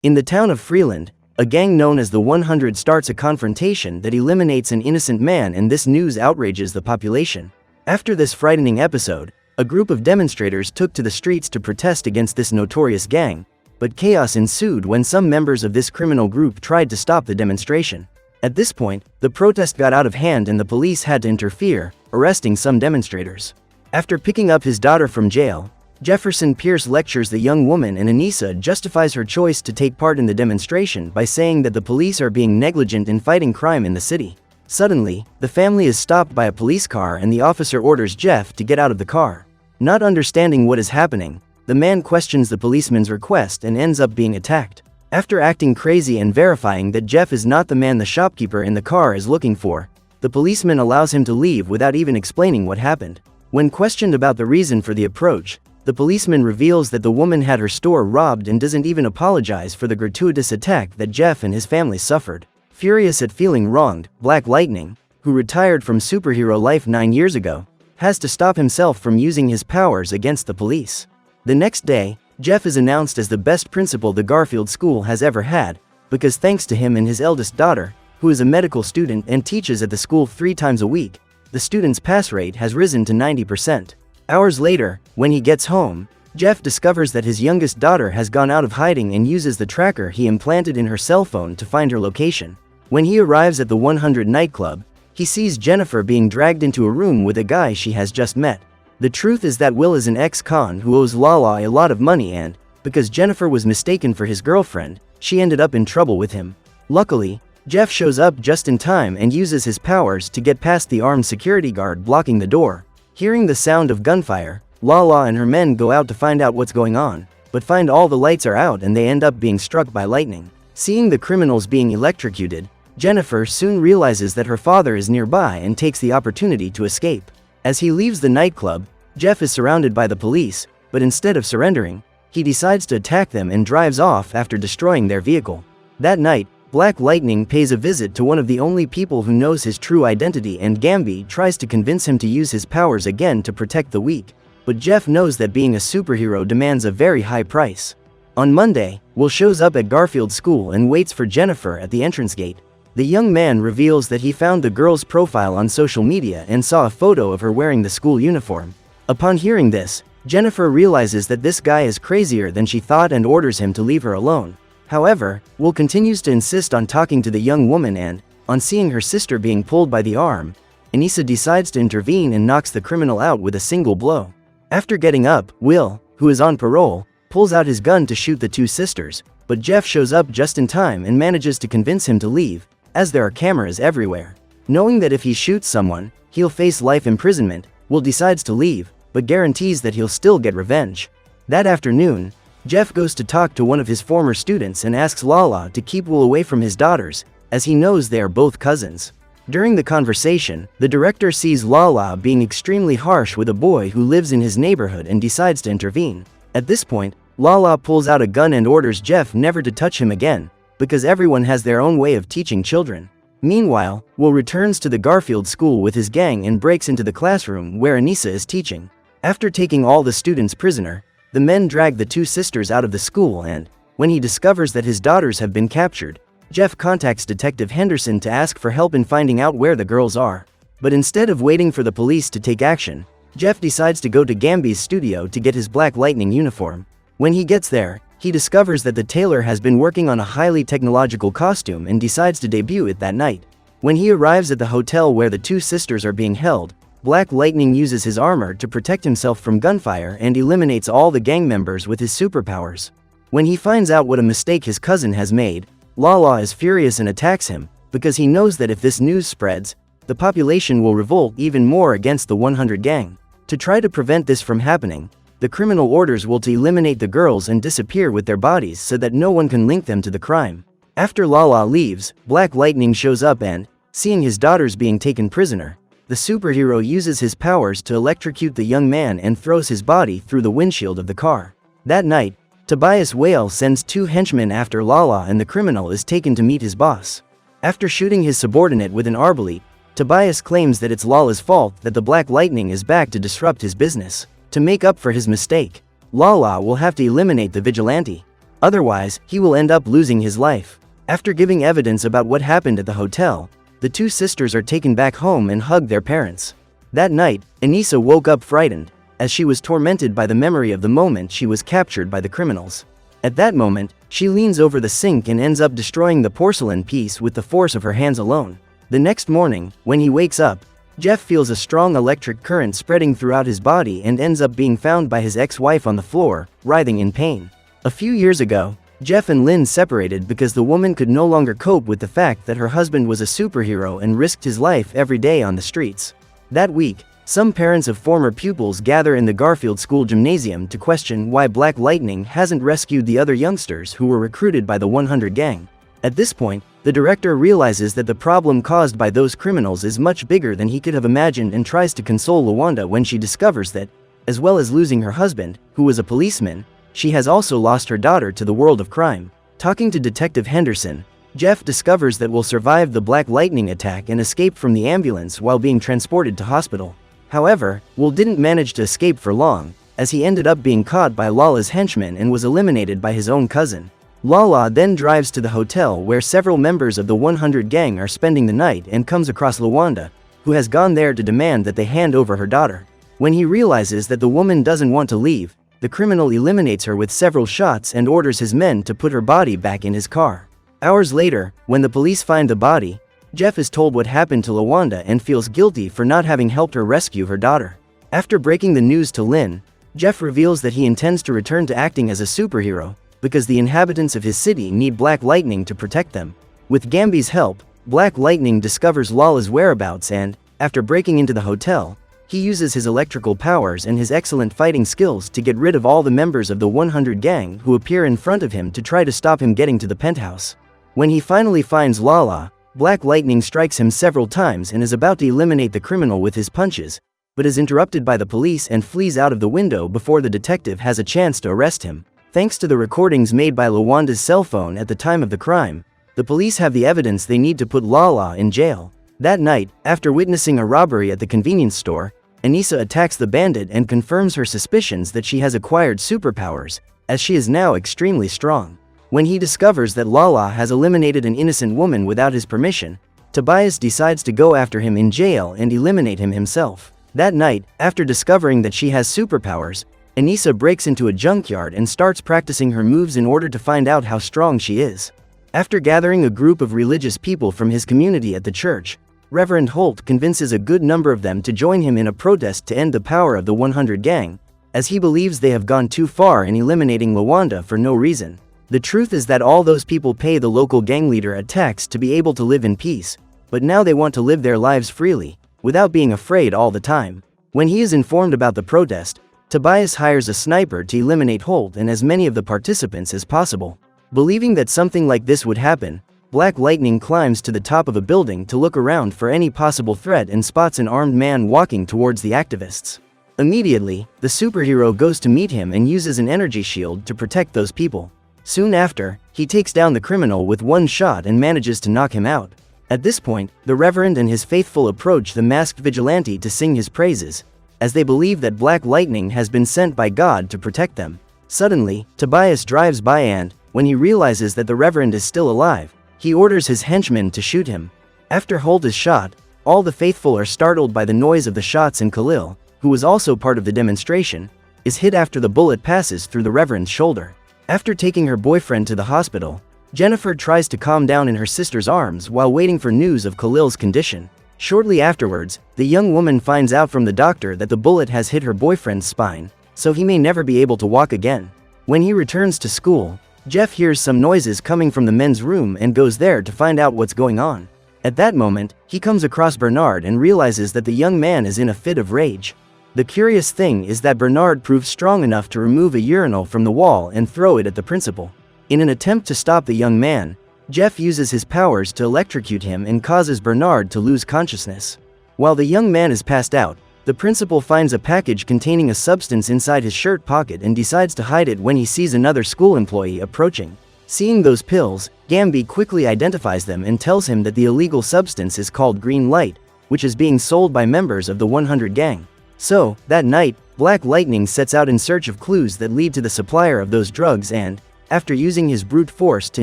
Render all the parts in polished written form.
In the town of Freeland, a gang known as the 100 starts a confrontation that eliminates an innocent man, and this news outrages the population. After this frightening episode, a group of demonstrators took to the streets to protest against this notorious gang, but chaos ensued when some members of this criminal group tried to stop the demonstration. At this point, the protest got out of hand and the police had to interfere, arresting some demonstrators. After picking up his daughter from jail, Jefferson Pierce lectures the young woman, and Anissa justifies her choice to take part in the demonstration by saying that the police are being negligent in fighting crime in the city. Suddenly, the family is stopped by a police car and the officer orders Jeff to get out of the car. Not understanding what is happening, the man questions the policeman's request and ends up being attacked. After acting crazy and verifying that Jeff is not the man the shopkeeper in the car is looking for, the policeman allows him to leave without even explaining what happened. When questioned about the reason for the approach, the policeman reveals that the woman had her store robbed and doesn't even apologize for the gratuitous attack that Jeff and his family suffered. Furious at feeling wronged, Black Lightning, who retired from superhero life 9 years ago, has to stop himself from using his powers against the police. The next day, Jeff is announced as the best principal the Garfield school has ever had, because thanks to him and his eldest daughter, who is a medical student and teaches at the school 3 times a week, the student's pass rate has risen to 90%. Hours later, when he gets home, Jeff discovers that his youngest daughter has gone out of hiding and uses the tracker he implanted in her cell phone to find her location. When he arrives at the 100 nightclub, he sees Jennifer being dragged into a room with a guy she has just met. The truth is that Will is an ex-con who owes Lala a lot of money, and, because Jennifer was mistaken for his girlfriend, she ended up in trouble with him. Luckily, Jeff shows up just in time and uses his powers to get past the armed security guard blocking the door. Hearing the sound of gunfire, Lala and her men go out to find out what's going on, but find all the lights are out and they end up being struck by lightning. Seeing the criminals being electrocuted, Jennifer soon realizes that her father is nearby and takes the opportunity to escape. As he leaves the nightclub, Jeff is surrounded by the police, but instead of surrendering, he decides to attack them and drives off after destroying their vehicle. That night, Black Lightning pays a visit to one of the only people who knows his true identity, and Gamby tries to convince him to use his powers again to protect the weak, but Jeff knows that being a superhero demands a very high price. On Monday, Will shows up at Garfield School and waits for Jennifer at the entrance gate. The young man reveals that he found the girl's profile on social media and saw a photo of her wearing the school uniform. Upon hearing this, Jennifer realizes that this guy is crazier than she thought and orders him to leave her alone. However, Will continues to insist on talking to the young woman and, on seeing her sister being pulled by the arm, Anissa decides to intervene and knocks the criminal out with a single blow. After getting up, Will, who is on parole, pulls out his gun to shoot the 2 sisters, but Jeff shows up just in time and manages to convince him to leave, as there are cameras everywhere. Knowing that if he shoots someone, he'll face life imprisonment, Will decides to leave, but guarantees that he'll still get revenge. That afternoon, Jeff goes to talk to one of his former students and asks Lala to keep Will away from his daughters, as he knows they are both cousins. During the conversation, the director sees Lala being extremely harsh with a boy who lives in his neighborhood and decides to intervene. At this point, Lala pulls out a gun and orders Jeff never to touch him again, because everyone has their own way of teaching children. Meanwhile, Will returns to the Garfield school with his gang and breaks into the classroom where Anissa is teaching. After taking all the students prisoner, the men drag the 2 sisters out of the school, and, when he discovers that his daughters have been captured, Jeff contacts Detective Henderson to ask for help in finding out where the girls are. But instead of waiting for the police to take action, Jeff decides to go to Gamby's studio to get his Black Lightning uniform. When he gets there, he discovers that the tailor has been working on a highly technological costume and decides to debut it that night. When he arrives at the hotel where the 2 sisters are being held, Black Lightning uses his armor to protect himself from gunfire and eliminates all the gang members with his superpowers. When he finds out what a mistake his cousin has made, Lala is furious and attacks him, because he knows that if this news spreads, the population will revolt even more against the 100 gang. To try to prevent this from happening, the criminal orders Will to eliminate the girls and disappear with their bodies so that no one can link them to the crime. After Lala leaves, Black Lightning shows up and, seeing his daughters being taken prisoner, the superhero uses his powers to electrocute the young man and throws his body through the windshield of the car. That night, Tobias Whale sends 2 henchmen after Lala and the criminal is taken to meet his boss. After shooting his subordinate with an arbalete, Tobias claims that it's Lala's fault that the Black Lightning is back to disrupt his business. To make up for his mistake, Lala will have to eliminate the Vigilante. Otherwise, he will end up losing his life. After giving evidence about what happened at the hotel, the two sisters are taken back home and hug their parents. That night, Anissa woke up frightened, as she was tormented by the memory of the moment she was captured by the criminals. At that moment, she leans over the sink and ends up destroying the porcelain piece with the force of her hands alone. The next morning, when he wakes up, Jeff feels a strong electric current spreading throughout his body and ends up being found by his ex-wife on the floor, writhing in pain. A few years ago, Jeff and Lynn separated because the woman could no longer cope with the fact that her husband was a superhero and risked his life every day on the streets. That week, some parents of former pupils gather in the Garfield School gymnasium to question why Black Lightning hasn't rescued the other youngsters who were recruited by the 100 gang. At this point, the director realizes that the problem caused by those criminals is much bigger than he could have imagined and tries to console LaWanda when she discovers that, as well as losing her husband, who was a policeman, she has also lost her daughter to the world of crime. Talking to Detective Henderson, Jeff discovers that will survive the Black Lightning attack and escape from the ambulance while being transported to hospital. However, Will didn't manage to escape for long, as he ended up being caught by Lala's henchmen and was eliminated by his own cousin. Lala then drives to the hotel where several members of the 100 gang are spending the night and comes across LaWanda, who has gone there to demand that they hand over her daughter. When he realizes that the woman doesn't want to leave, the criminal eliminates her with several shots and orders his men to put her body back in his car. Hours later, when the police find the body, Jeff is told what happened to LaWanda and feels guilty for not having helped her rescue her daughter. After breaking the news to Lynn, Jeff reveals that he intends to return to acting as a superhero, because the inhabitants of his city need Black Lightning to protect them. With Gambi's help, Black Lightning discovers Lala's whereabouts and, after breaking into the hotel, he uses his electrical powers and his excellent fighting skills to get rid of all the members of the 100 gang who appear in front of him to try to stop him getting to the penthouse. When he finally finds Lala, Black Lightning strikes him several times and is about to eliminate the criminal with his punches, but is interrupted by the police and flees out of the window before the detective has a chance to arrest him. Thanks to the recordings made by LaWanda's cell phone at the time of the crime, the police have the evidence they need to put Lala in jail. That night, after witnessing a robbery at the convenience store, Anissa attacks the bandit and confirms her suspicions that she has acquired superpowers, as she is now extremely strong. When he discovers that Lala has eliminated an innocent woman without his permission, Tobias decides to go after him in jail and eliminate him himself. That night, after discovering that she has superpowers, Anissa breaks into a junkyard and starts practicing her moves in order to find out how strong she is. After gathering a group of religious people from his community at the church, Reverend Holt convinces a good number of them to join him in a protest to end the power of the 100 gang, as he believes they have gone too far in eliminating LaWanda for no reason. The truth is that all those people pay the local gang leader a tax to be able to live in peace, but now they want to live their lives freely, without being afraid all the time. When he is informed about the protest, Tobias hires a sniper to eliminate Holt and as many of the participants as possible. Believing that something like this would happen, Black Lightning climbs to the top of a building to look around for any possible threat and spots an armed man walking towards the activists. Immediately, the superhero goes to meet him and uses an energy shield to protect those people. Soon after, he takes down the criminal with one shot and manages to knock him out. At this point, the Reverend and his faithful approach the masked vigilante to sing his praises, as they believe that Black Lightning has been sent by God to protect them. Suddenly, Tobias drives by and, when he realizes that the Reverend is still alive, he orders his henchmen to shoot him. After Holt is shot, all the faithful are startled by the noise of the shots and Khalil, who was also part of the demonstration, is hit after the bullet passes through the Reverend's shoulder. After taking her boyfriend to the hospital, Jennifer tries to calm down in her sister's arms while waiting for news of Khalil's condition. Shortly afterwards, the young woman finds out from the doctor that the bullet has hit her boyfriend's spine, so he may never be able to walk again. When he returns to school, Jeff hears some noises coming from the men's room and goes there to find out what's going on. At that moment, he comes across Bernard and realizes that the young man is in a fit of rage. The curious thing is that Bernard proves strong enough to remove a urinal from the wall and throw it at the principal. In an attempt to stop the young man, Jeff uses his powers to electrocute him and causes Bernard to lose consciousness. While the young man is passed out, the principal finds a package containing a substance inside his shirt pocket and decides to hide it when he sees another school employee approaching. Seeing those pills, Gambi quickly identifies them and tells him that the illegal substance is called Green Light, which is being sold by members of the 100 gang. So, that night, Black Lightning sets out in search of clues that lead to the supplier of those drugs and, After using his brute force to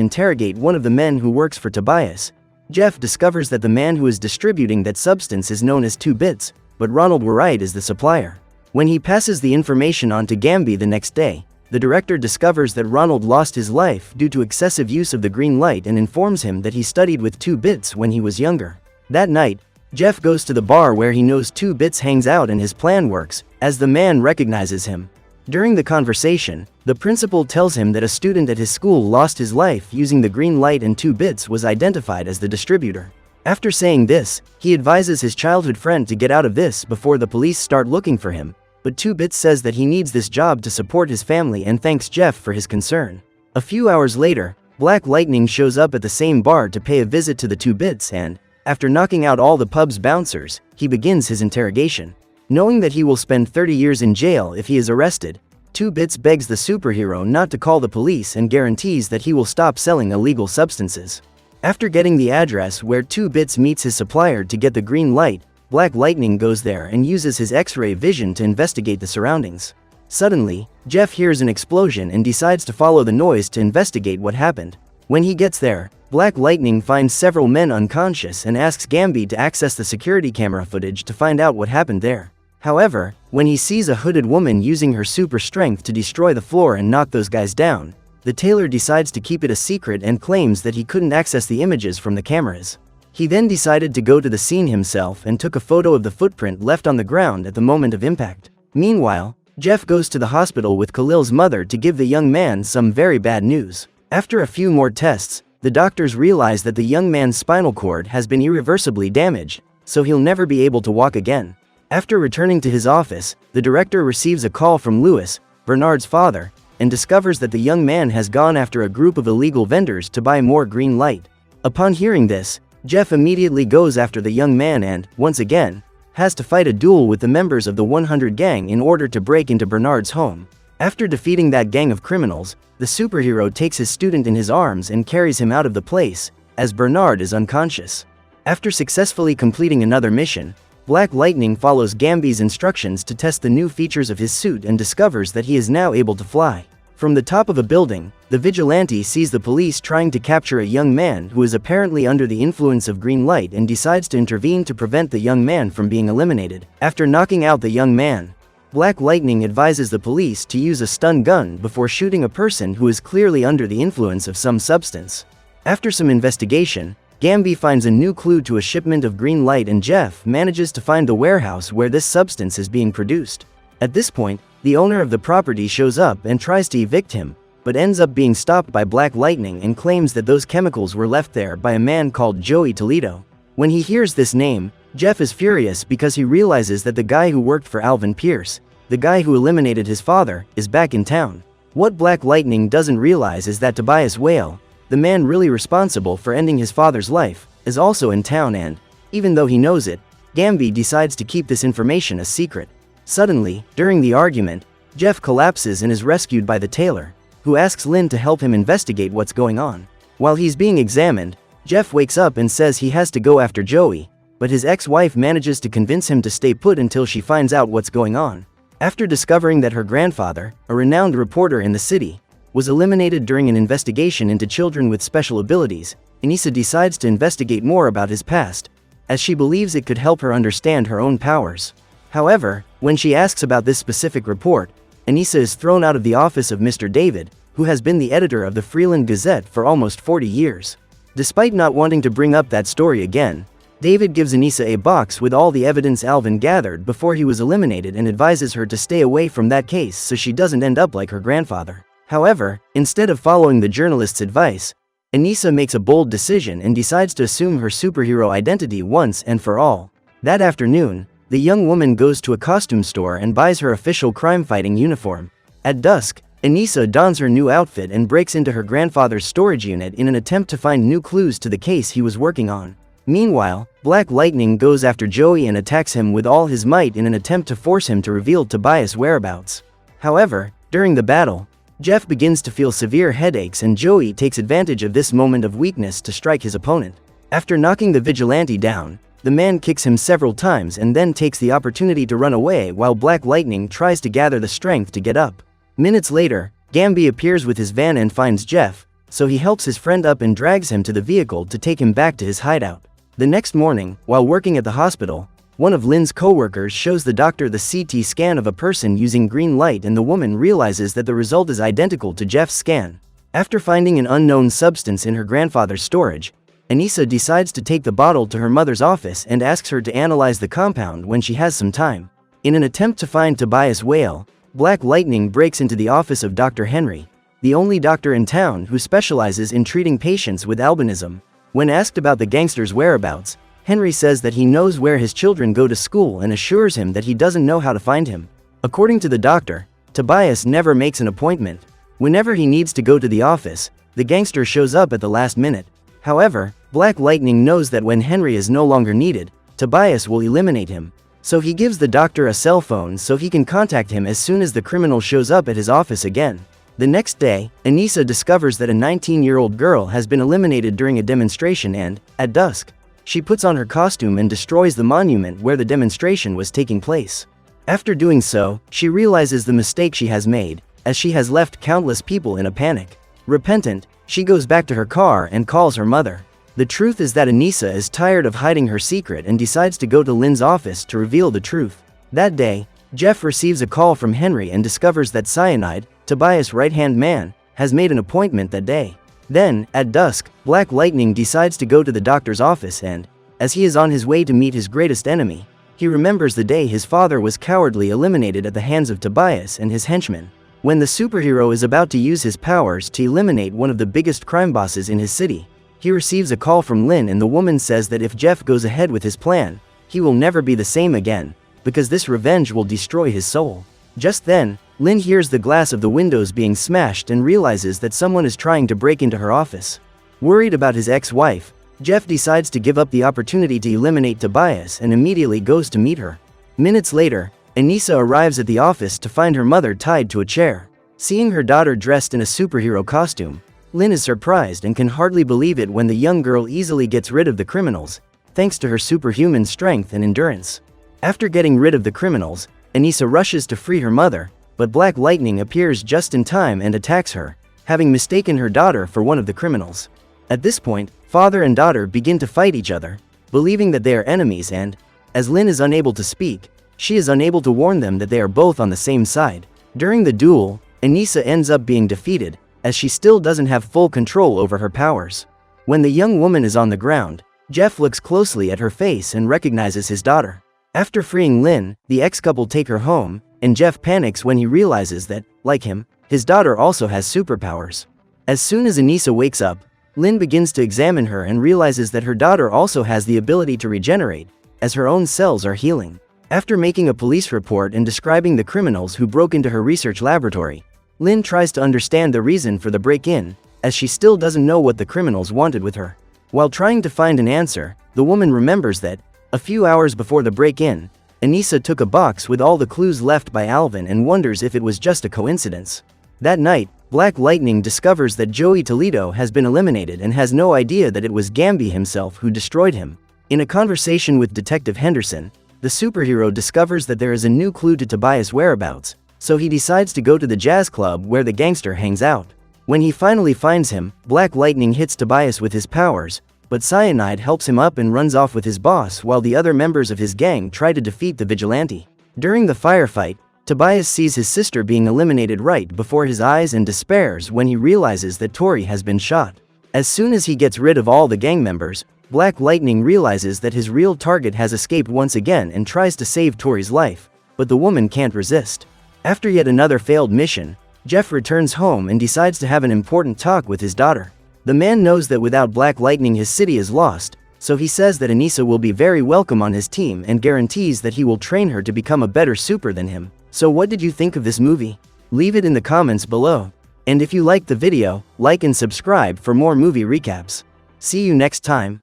interrogate one of the men who works for Tobias, Jeff discovers that the man who is distributing that substance is known as 2 Bits, but Ronald Wright is the supplier. When he passes the information on to Gamby the next day, the director discovers that Ronald lost his life due to excessive use of the green light and informs him that he studied with 2 Bits when he was younger. That night, Jeff goes to the bar where he knows 2 Bits hangs out and his plan works, as the man recognizes him. During the conversation, the principal tells him that a student at his school lost his life using the green light and 2 Bits was identified as the distributor. After saying this, he advises his childhood friend to get out of this before the police start looking for him, but 2 Bits says that he needs this job to support his family and thanks Jeff for his concern. A few hours later, Black Lightning shows up at the same bar to pay a visit to the 2 Bits and, after knocking out all the pub's bouncers, he begins his interrogation. Knowing that he will spend 30 years in jail if he is arrested, 2 Bits begs the superhero not to call the police and guarantees that he will stop selling illegal substances. After getting the address where 2 Bits meets his supplier to get the green light, Black Lightning goes there and uses his X-ray vision to investigate the surroundings. Suddenly, Jeff hears an explosion and decides to follow the noise to investigate what happened. When he gets there, Black Lightning finds several men unconscious and asks Gamby to access the security camera footage to find out what happened there. However, when he sees a hooded woman using her super strength to destroy the floor and knock those guys down, the tailor decides to keep it a secret and claims that he couldn't access the images from the cameras. He then decided to go to the scene himself and took a photo of the footprint left on the ground at the moment of impact. Meanwhile, Jeff goes to the hospital with Khalil's mother to give the young man some very bad news. After a few more tests, the doctors realize that the young man's spinal cord has been irreversibly damaged, so he'll never be able to walk again. After returning to his office, the director receives a call from Louis, Bernard's father, and discovers that the young man has gone after a group of illegal vendors to buy more green light. Upon hearing this, Jeff immediately goes after the young man and, once again, has to fight a duel with the members of the 100 gang in order to break into Bernard's home. After defeating that gang of criminals, the superhero takes his student in his arms and carries him out of the place, as Bernard is unconscious. After successfully completing another mission, Black Lightning follows Gamby's instructions to test the new features of his suit and discovers that he is now able to fly. From the top of a building, the Vigilante sees the police trying to capture a young man who is apparently under the influence of green light and decides to intervene to prevent the young man from being eliminated. After knocking out the young man, Black Lightning advises the police to use a stun gun before shooting a person who is clearly under the influence of some substance. After some investigation, Gamby finds a new clue to a shipment of green light and Jeff manages to find the warehouse where this substance is being produced. At this point, the owner of the property shows up and tries to evict him, but ends up being stopped by Black Lightning and claims that those chemicals were left there by a man called Joey Toledo. When he hears this name, Jeff is furious because he realizes that the guy who worked for Alvin Pierce, the guy who eliminated his father, is back in town. What Black Lightning doesn't realize is that Tobias Whale, the man really responsible for ending his father's life, is also in town and, even though he knows it, Gamby decides to keep this information a secret. Suddenly, during the argument, Jeff collapses and is rescued by the tailor, who asks Lynn to help him investigate what's going on. While he's being examined, Jeff wakes up and says he has to go after Joey, but his ex-wife manages to convince him to stay put until she finds out what's going on. After discovering that her grandfather, a renowned reporter in the city, was eliminated during an investigation into children with special abilities, Anissa decides to investigate more about his past, as she believes it could help her understand her own powers. However, when she asks about this specific report, Anissa is thrown out of the office of Mr. David, who has been the editor of the Freeland Gazette for almost 40 years. Despite not wanting to bring up that story again, David gives Anissa a box with all the evidence Alvin gathered before he was eliminated and advises her to stay away from that case so she doesn't end up like her grandfather. However, instead of following the journalist's advice, Anissa makes a bold decision and decides to assume her superhero identity once and for all. That afternoon, the young woman goes to a costume store and buys her official crime-fighting uniform. At dusk, Anissa dons her new outfit and breaks into her grandfather's storage unit in an attempt to find new clues to the case he was working on. Meanwhile, Black Lightning goes after Joey and attacks him with all his might in an attempt to force him to reveal Tobias' whereabouts. However, during the battle, Jeff begins to feel severe headaches and Joey takes advantage of this moment of weakness to strike his opponent. After knocking the Vigilante down, the man kicks him several times and then takes the opportunity to run away while Black Lightning tries to gather the strength to get up. Minutes later, Gambi appears with his van and finds Jeff, so he helps his friend up and drags him to the vehicle to take him back to his hideout. The next morning, while working at the hospital, one of Lynn's co-workers shows the doctor the CT scan of a person using green light, and the woman realizes that the result is identical to Jeff's scan. After finding an unknown substance in her grandfather's storage, Anissa decides to take the bottle to her mother's office and asks her to analyze the compound when she has some time. In an attempt to find Tobias Whale, Black Lightning breaks into the office of Dr. Henry, the only doctor in town who specializes in treating patients with albinism. When asked about the gangster's whereabouts, Henry says that he knows where his children go to school and assures him that he doesn't know how to find him. According to the doctor, Tobias never makes an appointment. Whenever he needs to go to the office, the gangster shows up at the last minute. However, Black Lightning knows that when Henry is no longer needed, Tobias will eliminate him. So he gives the doctor a cell phone so he can contact him as soon as the criminal shows up at his office again. The next day, Anissa discovers that a 19-year-old girl has been eliminated during a demonstration and, at dusk, she puts on her costume and destroys the monument where the demonstration was taking place. After doing so, she realizes the mistake she has made, as she has left countless people in a panic. Repentant, she goes back to her car and calls her mother. The truth is that Anissa is tired of hiding her secret and decides to go to Lynn's office to reveal the truth. That day, Jeff receives a call from Henry and discovers that Cyanide, Tobias' right-hand man, has made an appointment that day. Then, at dusk, Black Lightning decides to go to the doctor's office and, as he is on his way to meet his greatest enemy, he remembers the day his father was cowardly eliminated at the hands of Tobias and his henchmen. When the superhero is about to use his powers to eliminate one of the biggest crime bosses in his city, he receives a call from Lynn, and the woman says that if Jeff goes ahead with his plan, he will never be the same again, because this revenge will destroy his soul. Just then, Lynn hears the glass of the windows being smashed and realizes that someone is trying to break into her office. Worried about his ex-wife, Jeff decides to give up the opportunity to eliminate Tobias and immediately goes to meet her. Minutes later, Anissa arrives at the office to find her mother tied to a chair. Seeing her daughter dressed in a superhero costume, Lynn is surprised and can hardly believe it when the young girl easily gets rid of the criminals, thanks to her superhuman strength and endurance. After getting rid of the criminals, Anissa rushes to free her mother, but Black Lightning appears just in time and attacks her, having mistaken her daughter for one of the criminals. At this point, father and daughter begin to fight each other, believing that they are enemies, and, as Lynn is unable to speak, she is unable to warn them that they are both on the same side. During the duel, Anissa ends up being defeated, as she still doesn't have full control over her powers. When the young woman is on the ground, Jeff looks closely at her face and recognizes his daughter. After freeing Lynn, the ex-couple take her home, and Jeff panics when he realizes that, like him, his daughter also has superpowers. As soon as Anissa wakes up, Lynn begins to examine her and realizes that her daughter also has the ability to regenerate, as her own cells are healing. After making a police report and describing the criminals who broke into her research laboratory, Lynn tries to understand the reason for the break-in, as she still doesn't know what the criminals wanted with her. While trying to find an answer, the woman remembers that, a few hours before the break-in, Anissa took a box with all the clues left by Alvin and wonders if it was just a coincidence. That night, Black Lightning discovers that Joey Toledo has been eliminated and has no idea that it was Gambi himself who destroyed him. In a conversation with Detective Henderson, the superhero discovers that there is a new clue to Tobias' whereabouts, so he decides to go to the jazz club where the gangster hangs out. When he finally finds him, Black Lightning hits Tobias with his powers, but Cyanide helps him up and runs off with his boss while the other members of his gang try to defeat the Vigilante. During the firefight, Tobias sees his sister being eliminated right before his eyes and despairs when he realizes that Tori has been shot. As soon as he gets rid of all the gang members, Black Lightning realizes that his real target has escaped once again and tries to save Tori's life, but the woman can't resist. After yet another failed mission, Jeff returns home and decides to have an important talk with his daughter. The man knows that without Black Lightning his city is lost, so he says that Anissa will be very welcome on his team and guarantees that he will train her to become a better super than him. So what did you think of this movie? Leave it in the comments below. And if you liked the video, like and subscribe for more movie recaps. See you next time.